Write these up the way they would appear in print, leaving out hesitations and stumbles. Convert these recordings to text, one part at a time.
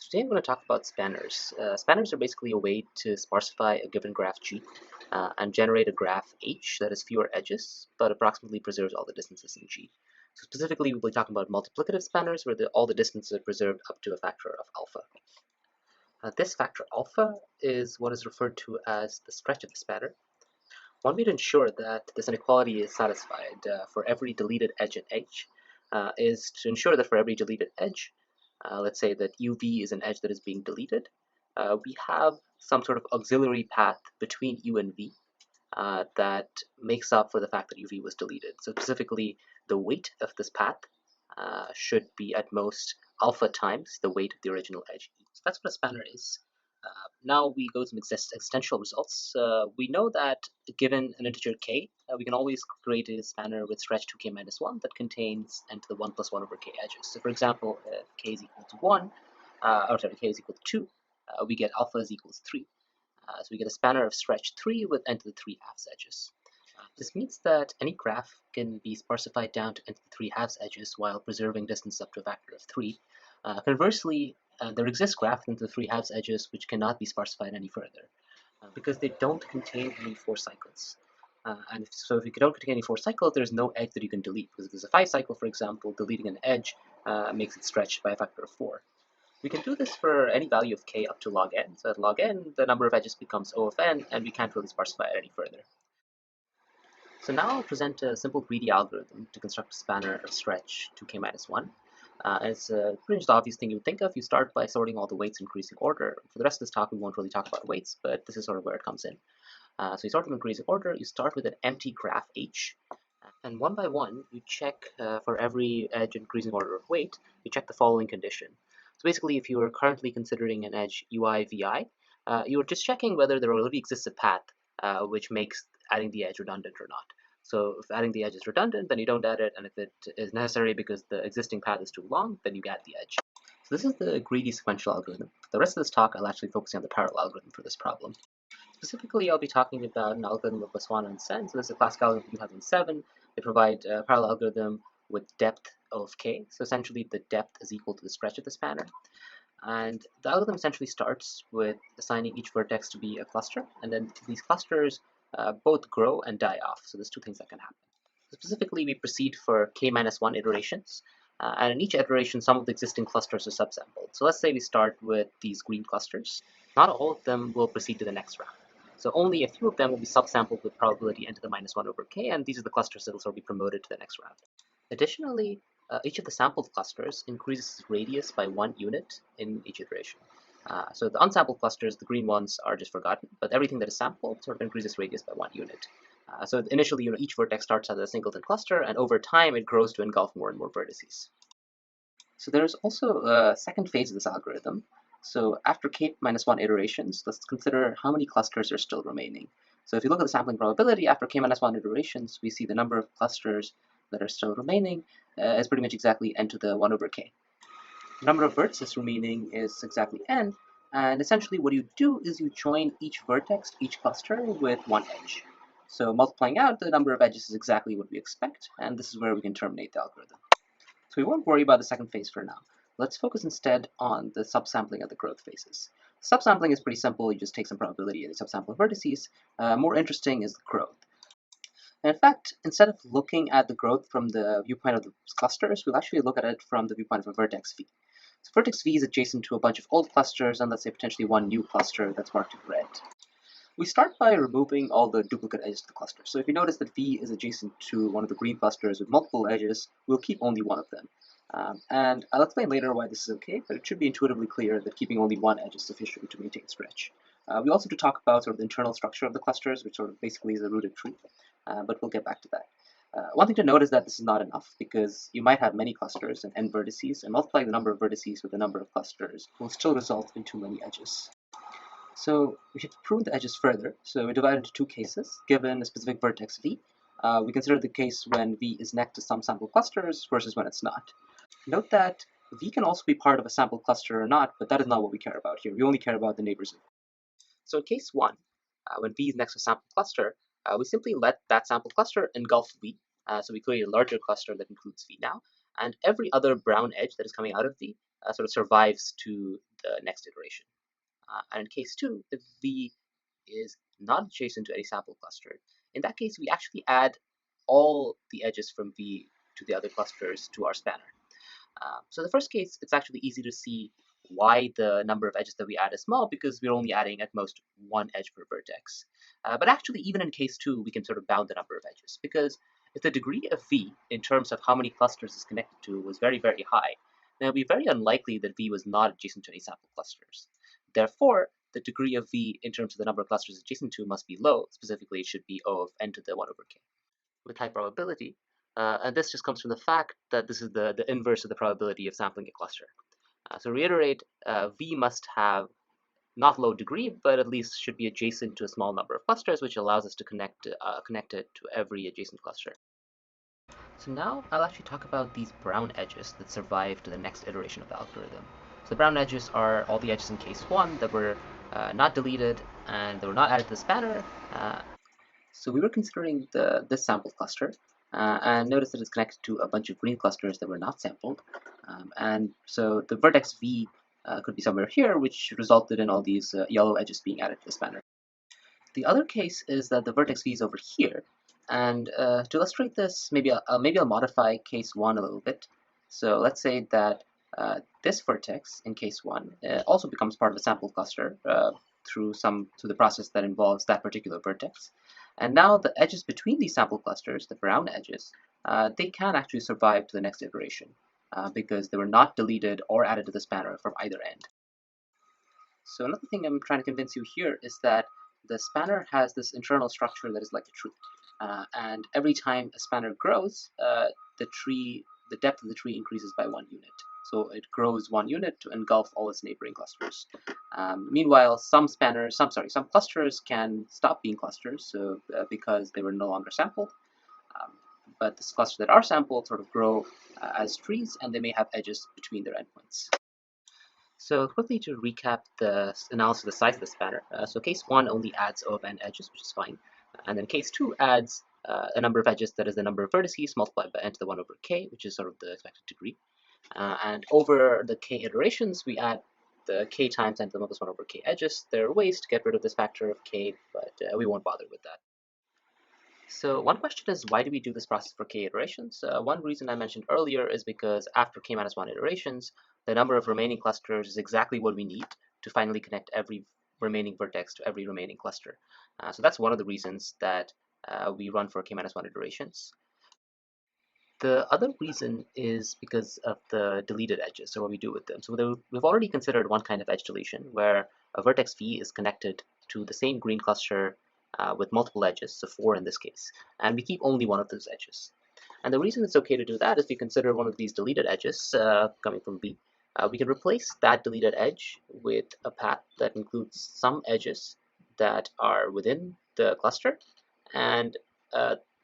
Today I'm going to talk about spanners. Spanners are basically a way to sparsify a given graph G and generate a graph H that has fewer edges, but approximately preserves all the distances in G. So specifically, we'll be talking about multiplicative spanners where all the distances are preserved up to a factor of alpha. This factor alpha is what is referred to as the stretch of the spanner. One way to ensure that this inequality is satisfied for every deleted edge in H is to ensure that for every deleted edge, let's say that UV is an edge that is being deleted, we have some sort of auxiliary path between U and V that makes up for the fact that UV was deleted. So specifically, the weight of this path should be at most alpha times the weight of the original edge. So that's what a spanner is. Now we go to some existential results. We know that given an integer k, we can always create a spanner with stretch 2k minus 1 that contains n to the 1 plus 1 over k edges. So for example, if k is equal to 1, k is equal to 2, we get alpha is equals 3. So we get a spanner of stretch 3 with n to the 3 halves edges. This means that any graph can be sparsified down to n to the 3 halves edges while preserving distance up to a factor of 3. Conversely, there exists graphs into the 3 halves edges which cannot be sparsified any further because they don't contain any 4 cycles. So if you don't contain any 4 cycles, there's no edge that you can delete, because if there's a 5 cycle, for example, deleting an edge makes it stretch by a factor of 4. We can do this for any value of k up to log n. So at log n, the number of edges becomes O of n, and we can't really sparsify it any further. So now I'll present a simple greedy algorithm to construct a spanner of stretch 2k minus 1. It's pretty much the obvious thing you would think of. You start by sorting all the weights in increasing order. For the rest of this talk, we won't really talk about weights, but this is sort of where it comes in. So you sort them in increasing order. You start with an empty graph H, and one by one, you check for every edge in increasing order of weight, you check the following condition. So basically, if you are currently considering an edge UI VI, you are just checking whether there already exists a path which makes adding the edge redundant or not. So if adding the edge is redundant, then you don't add it, and if it is necessary because the existing path is too long, then you add the edge. So this is the greedy sequential algorithm. For the rest of this talk, I'll actually focus on the parallel algorithm for this problem. Specifically, I'll be talking about an algorithm of Biswas and Sen. So this is a classic algorithm from 2007. They provide a parallel algorithm with depth of k. So essentially, the depth is equal to the stretch of the spanner. And the algorithm essentially starts with assigning each vertex to be a cluster, and then these clusters both grow and die off. So there's two things that can happen. Specifically, we proceed for k minus 1 iterations, and in each iteration, some of the existing clusters are subsampled. So let's say we start with these green clusters. Not all of them will proceed to the next round. So only a few of them will be subsampled with probability n to the minus 1 over k, and these are the clusters that will sort of be promoted to the next round. Additionally, each of the sampled clusters increases radius by 1 unit in each iteration. So the unsampled clusters, the green ones, are just forgotten, but everything that is sampled sort of increases radius by 1 unit. So initially, each vertex starts as a singleton cluster, and over time, it grows to engulf more and more vertices. So there's also a second phase of this algorithm. So after k minus 1 iterations, let's consider how many clusters are still remaining. So if you look at the sampling probability after k minus 1 iterations, we see the number of clusters that are still remaining is pretty much exactly n to the 1 over k. The number of vertices remaining is exactly n, and essentially what you do is you join each vertex, each cluster, with one edge. So multiplying out, the number of edges is exactly what we expect, and this is where we can terminate the algorithm. So we won't worry about the second phase for now. Let's focus instead on the subsampling of the growth phases. Subsampling is pretty simple. You just take some probability and subsample vertices. More interesting is the growth. And in fact, instead of looking at the growth from the viewpoint of the clusters, we'll actually look at it from the viewpoint of a vertex v. So vertex v is adjacent to a bunch of old clusters, and let's say potentially one new cluster that's marked in red. We start by removing all the duplicate edges of the cluster. So if you notice that v is adjacent to one of the green clusters with multiple edges, we'll keep only one of them. And I'll explain later why this is okay, but it should be intuitively clear that keeping only one edge is sufficient to maintain stretch. We also do talk about sort of the internal structure of the clusters, which sort of basically is a rooted tree, but we'll get back to that. One thing to note is that this is not enough, because you might have many clusters and n vertices, and multiplying the number of vertices with the number of clusters will still result in too many edges. So we have to prune the edges further. So we divide into two cases. Given a specific vertex v, we consider the case when v is next to some sample clusters versus when it's not. Note that v can also be part of a sample cluster or not, but that is not what we care about here. We only care about the neighbors of v. So in case 1, when v is next to a sample cluster, we simply let that sample cluster engulf v. So we create a larger cluster that includes v now, and every other brown edge that is coming out of v sort of survives to the next iteration. And in case 2, if V is not adjacent to any sample cluster, in that case we actually add all the edges from V to the other clusters to our spanner. So the first case, it's actually easy to see why the number of edges that we add is small, because we're only adding at most one edge per vertex. But actually, even in case 2, we can sort of bound the number of edges, because if the degree of V in terms of how many clusters is connected to was very, very high, then it would be very unlikely that V was not adjacent to any sample clusters. Therefore, the degree of V in terms of the number of clusters adjacent to must be low. Specifically, it should be O of n to the 1 over k. With high probability, and this just comes from the fact that this is the inverse of the probability of sampling a cluster. So reiterate, V must have not low degree, but at least should be adjacent to a small number of clusters, which allows us to connect it to every adjacent cluster. So now I'll actually talk about these brown edges that survive to the next iteration of the algorithm. So the brown edges are all the edges in case 1 that were not deleted and that were not added to the spanner. So we were considering this sample cluster, and notice that it's connected to a bunch of green clusters that were not sampled. And so the vertex V could be somewhere here, which resulted in all these yellow edges being added to the spanner. The other case is that the vertex V is over here. And to illustrate this, maybe I'll modify case 1 a little bit. So let's say that this vertex in case 1 also becomes part of the sample cluster through the process that involves that particular vertex. And now the edges between these sample clusters, the brown edges, they can actually survive to the next iteration because they were not deleted or added to the spanner from either end. So another thing I'm trying to convince you here is that the spanner has this internal structure that is like a tree. And every time a spanner grows, the depth of the tree increases by 1 unit. So it grows 1 unit to engulf all its neighboring clusters. Meanwhile, some clusters can stop being clusters, so because they were no longer sampled. But the clusters that are sampled sort of grow as trees, and they may have edges between their endpoints. So quickly to recap the analysis of the size of the spanner. So case 1 only adds O of n edges, which is fine. And then case 2 adds a number of edges that is the number of vertices multiplied by n to the 1 over k, which is sort of the expected degree. And over the k iterations, we add the k times n to the minus 1 over k edges. There are ways to get rid of this factor of k, but we won't bother with that. So one question is, why do we do this process for k iterations? One reason I mentioned earlier is because after k minus 1 iterations, the number of remaining clusters is exactly what we need to finally connect every remaining vertex to every remaining cluster. So that's one of the reasons that we run for k minus 1 iterations. The other reason is because of the deleted edges, or what we do with them. So we've already considered one kind of edge deletion, where a vertex V is connected to the same green cluster with multiple edges, so 4 in this case, and we keep only one of those edges. And the reason it's okay to do that is we consider one of these deleted edges coming from V. We can replace that deleted edge with a path that includes some edges that are within the cluster, and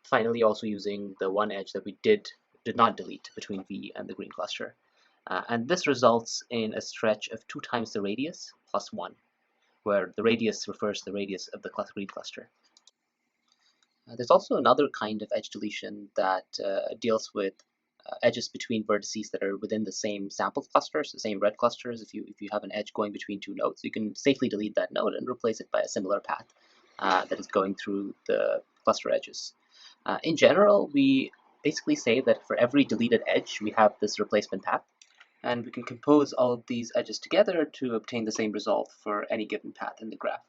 finally also using the one edge that we did not delete between V and the green cluster. And this results in a stretch of 2 times the radius plus 1, where the radius refers to the radius of the green cluster. There's also another kind of edge deletion that deals with edges between vertices that are within the same sample clusters, the same red clusters. If you have an edge going between 2 nodes, you can safely delete that node and replace it by a similar path that is going through the cluster edges. In general, we basically say that for every deleted edge, we have this replacement path, and we can compose all of these edges together to obtain the same result for any given path in the graph.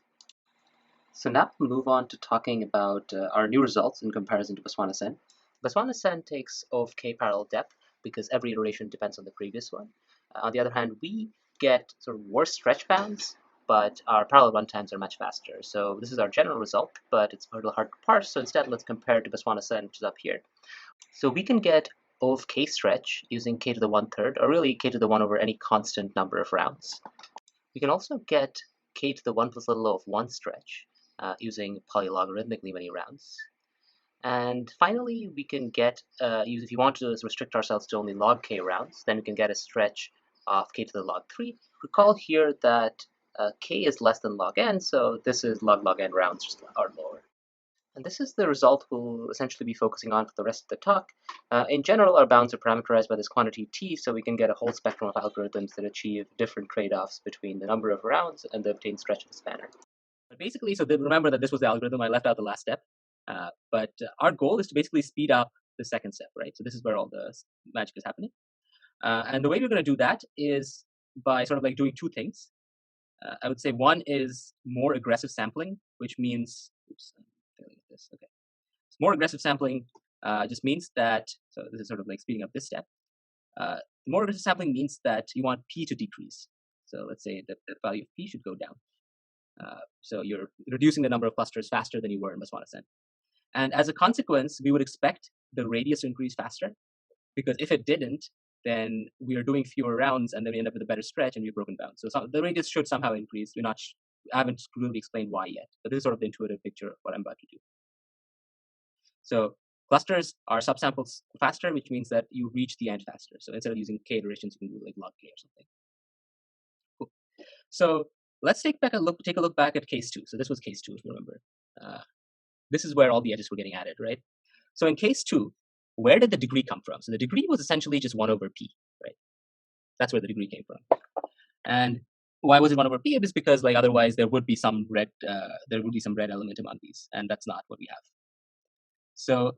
So now we'll move on to talking about our new results in comparison to Biswas-Sen. Biswas-Sen takes O of k parallel depth because every iteration depends on the previous one. On the other hand, we get sort of worse stretch bounds, but our parallel runtimes are much faster. So this is our general result, but it's a little hard to parse. So instead, let's compare it to Biswas-Sen, which is up here. So we can get O of k stretch using k to the 1/3, or really k to the 1 over any constant number of rounds. We can also get k to the 1 plus little o of 1 stretch using polylogarithmically many rounds. And finally, we can get, if you want to restrict ourselves to only log k rounds, then we can get a stretch of k to the log 3. Recall here that k is less than log n, so this is log n rounds or lower. And this is the result we'll essentially be focusing on for the rest of the talk. In general, our bounds are parameterized by this quantity t, so we can get a whole spectrum of algorithms that achieve different trade-offs between the number of rounds and the obtained stretch of the spanner. But basically, so remember that this was the algorithm. I left out the last step. But our goal is to basically speed up the second step, right? So this is where all the magic is happening. And the way we're going to do that is by sort of like doing two things. I would say one is more aggressive sampling, which means, oops, I'm failing at this. Okay. So more aggressive sampling just means that, so this is sort of like speeding up this step. More aggressive sampling means that you want p to decrease. So let's say that the value of p should go down. So you're reducing the number of clusters faster than you were in Biswas ascent. And as a consequence, we would expect the radius to increase faster, because if it didn't, then we are doing fewer rounds and then we end up with a better stretch and we've broken bounds. So the radius should somehow increase. I haven't really explained why yet, but this is sort of the intuitive picture of what I'm about to do. So clusters are subsamples faster, which means that you reach the end faster. So instead of using k iterations, you can do like log k or something. Cool. So let's take a look back at case 2. So this was case 2, if you remember. This is where all the edges were getting added, right? So in case 2, where did the degree come from? So the degree was essentially just 1 over p, right? That's where the degree came from. And why was it 1 over p? It was because like otherwise there would be some red element among these, and that's not what we have. So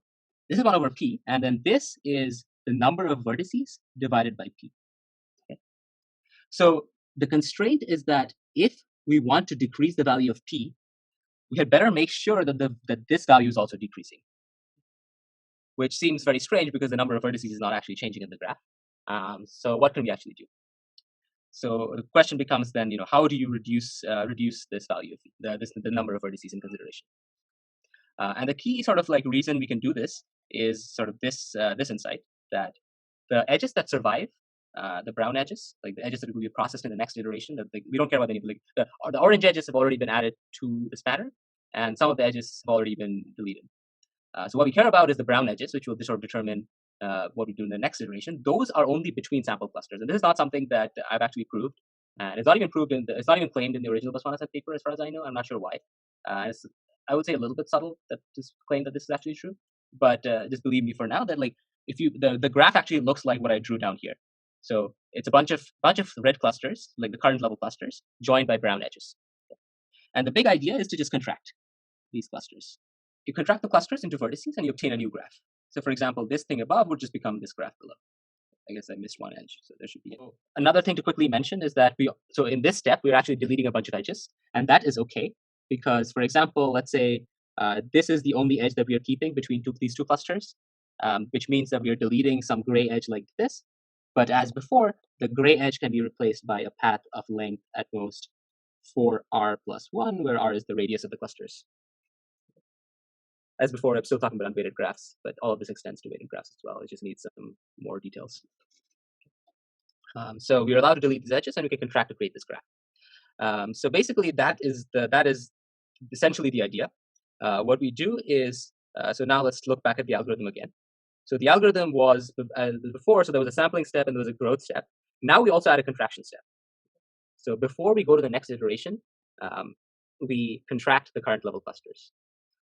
this is 1 over p, and then this is the number of vertices divided by p. Okay? So the constraint is that if we want to decrease the value of p, we had better make sure that this value is also decreasing, which seems very strange because the number of vertices is not actually changing in the graph. So what can we actually do? So the question becomes then, how do you reduce this value, the number of vertices in consideration? And the key sort of like reason we can do this is sort of this insight that the edges that survive, the brown edges, like the edges that will be processed in the next iteration, that we don't care about any, like the orange edges have already been added to the spanner, and some of the edges have already been deleted. So what we care about is the brown edges, which will sort of determine what we do in the next iteration. Those are only between sample clusters, and this is not something that I've actually proved, and it's not even proved it's not even claimed in the original Biswas paper, as far as I know. I'm not sure why. I would say a little bit subtle that just claim that this is actually true, but just believe me for now that like if you the graph actually looks like what I drew down here. So it's a bunch of red clusters, like the current level clusters, joined by brown edges. And the big idea is to just contract these clusters. You contract the clusters into vertices and you obtain a new graph. So for example, this thing above would just become this graph below. I guess I missed one edge, so there should be. Another thing to quickly mention is that so in this step, we're actually deleting a bunch of edges, and that is okay because, for example, let's say this is the only edge that we are keeping between these two clusters, which means that we are deleting some gray edge like this. But as before, the gray edge can be replaced by a path of length at most 4r plus 1, where r is the radius of the clusters. As before, I'm still talking about unweighted graphs, but all of this extends to weighted graphs as well. It just needs some more details. So we're allowed to delete these edges, and we can contract to create this graph. So basically, that is essentially the idea. What we do is, so now let's look back at the algorithm again. So the algorithm was before, so there was a sampling step and there was a growth step. Now we also add a contraction step. So before we go to the next iteration, we contract the current level clusters.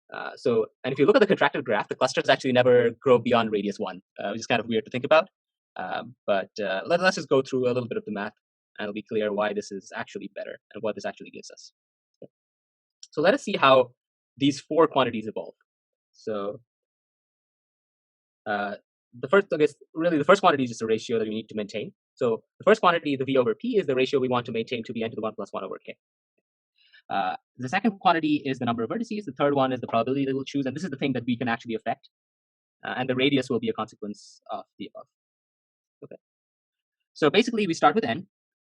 And if you look at the contracted graph, the clusters actually never grow beyond radius 1, which is kind of weird to think about. But let's just go through a little bit of the math, and it'll be clear why this is actually better and what this actually gives us. Okay. So let us see how these 4 quantities evolve. So the first quantity is just a ratio that we need to maintain. So the first quantity, the v over p, is the ratio we want to maintain to be n to the 1 plus 1 over k. The second quantity is the number of vertices. The third one is the probability that we'll choose, and this is the thing that we can actually affect. And the radius will be a consequence of the above. Okay. So basically, we start with n.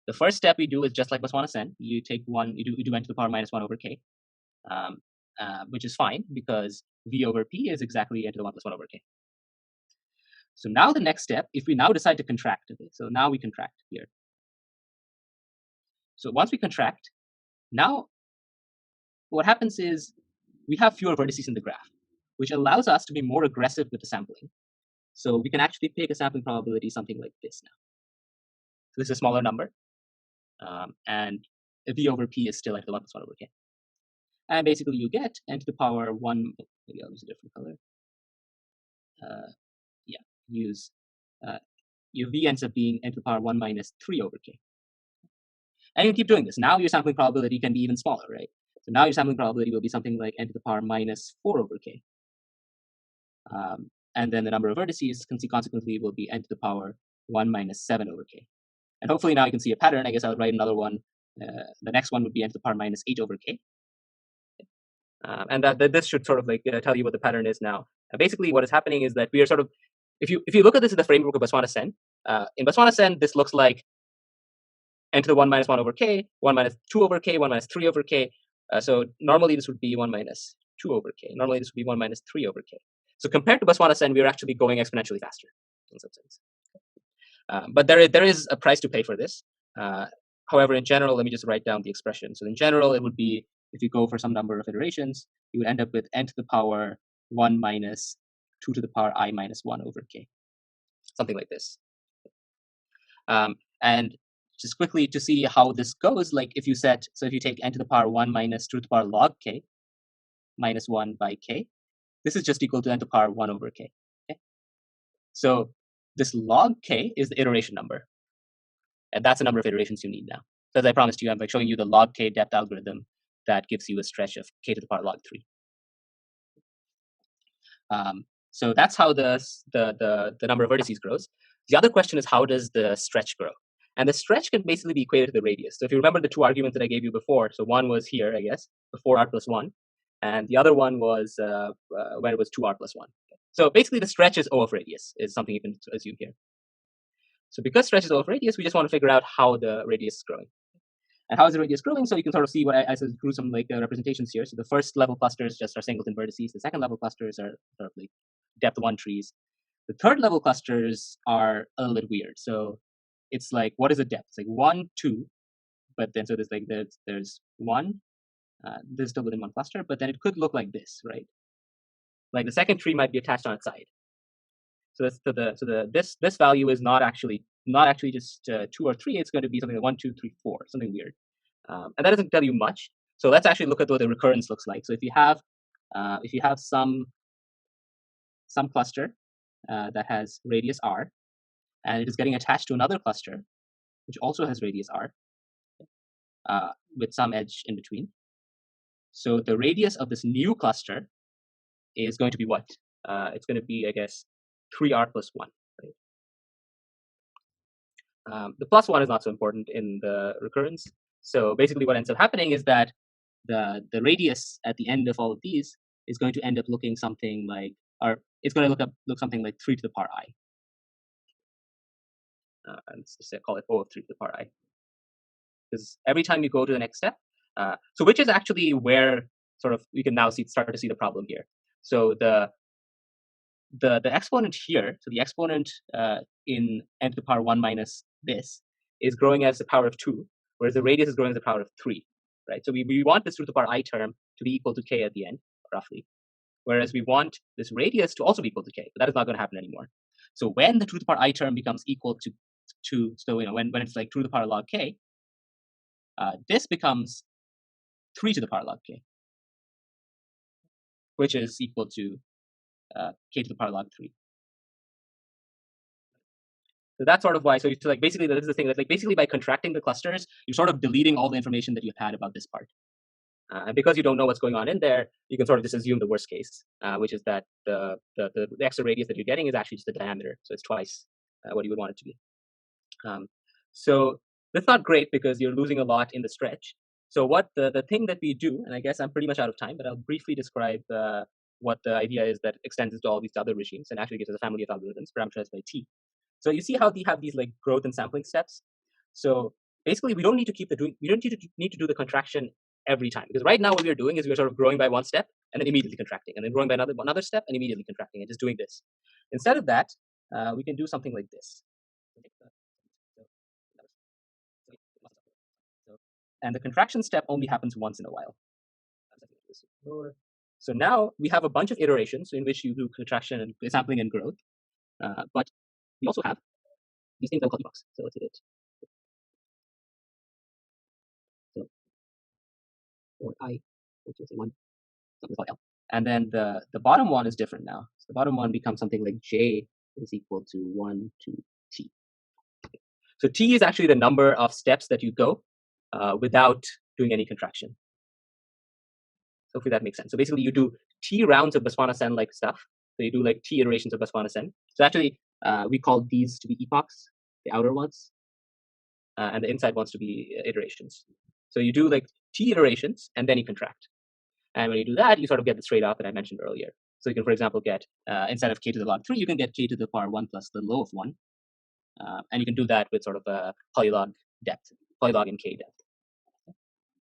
The first step we do is just like Biswas n. You take you do n to the power minus 1 over k, which is fine because v over p is exactly n to the 1 plus 1 over k. So now the next step, if we now decide to contract, okay, so now we contract here. So once we contract, now what happens is we have fewer vertices in the graph, which allows us to be more aggressive with the sampling. So we can actually pick a sampling probability something like this now. So this is a smaller number, and v over p is still like the 1 plus 1 over k. And basically you get n to the power 1, maybe I'll use a different color. Yeah, use, your v ends up being n to the power 1 minus 3 over k. And you keep doing this. Now your sampling probability can be even smaller, right? So now your sampling probability will be something like n to the power minus 4 over k. And then the number of vertices consequently will be n to the power 1 minus 7 over k. And hopefully now you can see a pattern. I guess I'll write another one. The next one would be n to the power minus 8 over k. And that this should sort of like tell you what the pattern is now. Basically, what is happening is that we are sort of, if you look at this in the framework of Biswas-Sen, in Biswas-Sen, this looks like n to the 1 minus 1 over k, 1 minus 2 over k, 1 minus 3 over k. So normally this would be 1 minus 2 over k. Normally this would be 1 minus 3 over k. So compared to Biswas-Sen, we are actually going exponentially faster in some sense. But there is a price to pay for this. However, in general, let me just write down the expression. So in general, it would be, if you go for some number of iterations, you would end up with n to the power 1 minus 2 to the power I minus 1 over k. Something like this. And just quickly to see how this goes, like if you set, so if you take n to the power 1 minus 2 to the power log k minus 1 by k, this is just equal to n to the power 1 over k. Okay? So this log k is the iteration number. And that's the number of iterations you need now. So as I promised you, I'm like showing you the log k depth algorithm that gives you a stretch of k to the power log 3. So that's how the number of vertices grows. The other question is, how does the stretch grow? And the stretch can basically be equated to the radius. So if you remember the two arguments that I gave you before, so one was here, I guess, before r plus 1, and the other one was when it was 2r plus 1. So basically the stretch is O of radius, is something you can assume here. So because stretch is O of radius, we just want to figure out how the radius is growing. And how is the radius growing? So you can sort of see what I drew some like representations here. So the first level clusters just are singleton vertices. The second level clusters are sort of like depth 1 trees. The third level clusters are a little bit weird. So it's like, what is the depth? It's like 1, 2, but then so there's like there's 1. There's still within one cluster, but then it could look like this, right? Like the second tree might be attached on its side. So that's this value is not actually just 2 or 3. It's going to be something like 1, 2, 3, 4, something weird, and that doesn't tell you much. So let's actually look at what the recurrence looks like. So if you have some cluster that has radius r, and it is getting attached to another cluster which also has radius r with some edge in between. So the radius of this new cluster is going to be what? It's going to be, I guess, 3r plus 1. Right? The plus 1 is not so important in the recurrence. So basically what ends up happening is that the radius at the end of all of these is going to end up looking something like, or it's going to look something like 3 to the power I. And let's just call it O of 3 to the power I. Because every time you go to the next step, so which is actually where sort of we can now start to see the problem here. So the exponent here, so the exponent in n to the power 1 minus this is growing as the power of 2, whereas the radius is growing as the power of 3, right? So we want this 2 to the power I term to be equal to k at the end, roughly, whereas we want this radius to also be equal to k, but that is not going to happen anymore. So when the 2 to the power I term becomes equal to 2, so when it's like 2 to the power log k, this becomes 3 to the power log k, which is equal to k to the power log 3. So that's sort of why. So like basically, this is the thing that like basically by contracting the clusters, you're sort of deleting all the information that you've had about this part. And because you don't know what's going on in there, you can sort of just assume the worst case, which is that the extra radius that you're getting is actually just the diameter. So it's twice what you would want it to be. So that's not great because you're losing a lot in the stretch. So what the thing that we do, and I guess I'm pretty much out of time, but I'll briefly describe what the idea is that extends into all these other regimes and actually gives us a family of algorithms parameterized by T. So you see how they have these like growth and sampling steps. So basically, we don't need to need to do the contraction every time, because right now what we're doing is we're sort of growing by one step and then immediately contracting, and then growing by another step and immediately contracting, and just doing this. Instead of that, we can do something like this. And the contraction step only happens once in a while. So now we have a bunch of iterations in which you do contraction and sampling and growth, but we also have these things that call epochs. So let's hit it. So, or I which is 1, something called L. And then the bottom one is different now. So the bottom one becomes something like J is equal to 1 to T. So T is actually the number of steps that you go without doing any contraction. Hopefully that makes sense. So basically you do T rounds of Biswas like stuff. So you do like T iterations of Biswas. So actually we call these to be epochs, the outer ones, and the inside ones to be iterations. So you do like T iterations and then you contract. And when you do that, you sort of get the trade-off that I mentioned earlier. So you can, for example, get instead of k to the log 3, you can get k to the power 1 plus the low of 1. And you can do that with sort of a polylog depth, polylog in k depth.